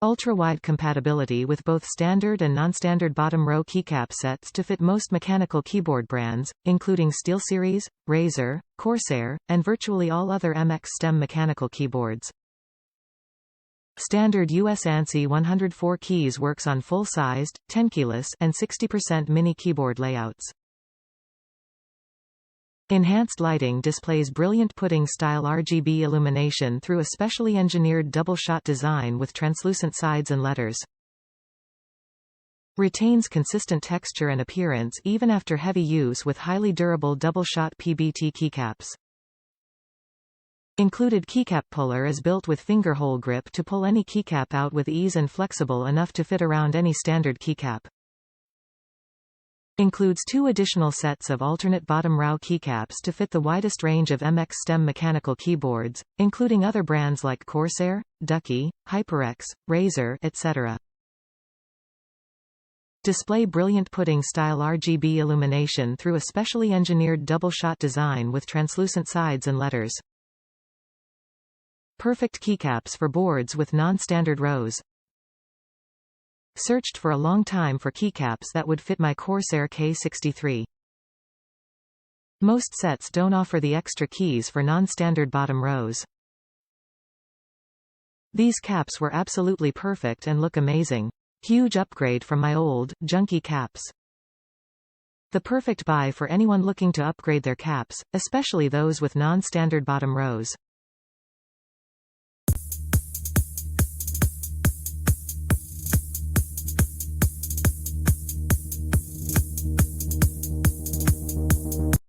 Ultra-wide compatibility with both standard and non-standard bottom row keycap sets to fit most mechanical keyboard brands, including SteelSeries, Razer, Corsair, and virtually all other MX stem mechanical keyboards. Standard US ANSI 104 keys works on full-sized, tenkeyless, and 60% mini keyboard layouts. Enhanced lighting displays brilliant pudding-style RGB illumination through a specially engineered double-shot design with translucent sides and letters. Retains consistent texture and appearance even after heavy use with highly durable double-shot PBT keycaps. Included keycap puller is built with finger hole grip to pull any keycap out with ease and flexible enough to fit around any standard keycap. Includes 2 additional sets of alternate bottom row keycaps to fit the widest range of MX stem mechanical keyboards, including other brands like Corsair, Ducky, HyperX, Razer, etc. Display brilliant pudding-style RGB illumination through a specially engineered double-shot design with translucent sides and letters. Perfect keycaps for boards with non-standard rows. Searched for a long time for keycaps that would fit my Corsair K63. Most sets don't offer the extra keys for non-standard bottom rows. These caps were absolutely perfect and look amazing. Huge upgrade from my old, junky caps. The perfect buy for anyone looking to upgrade their caps, especially those with non-standard bottom rows.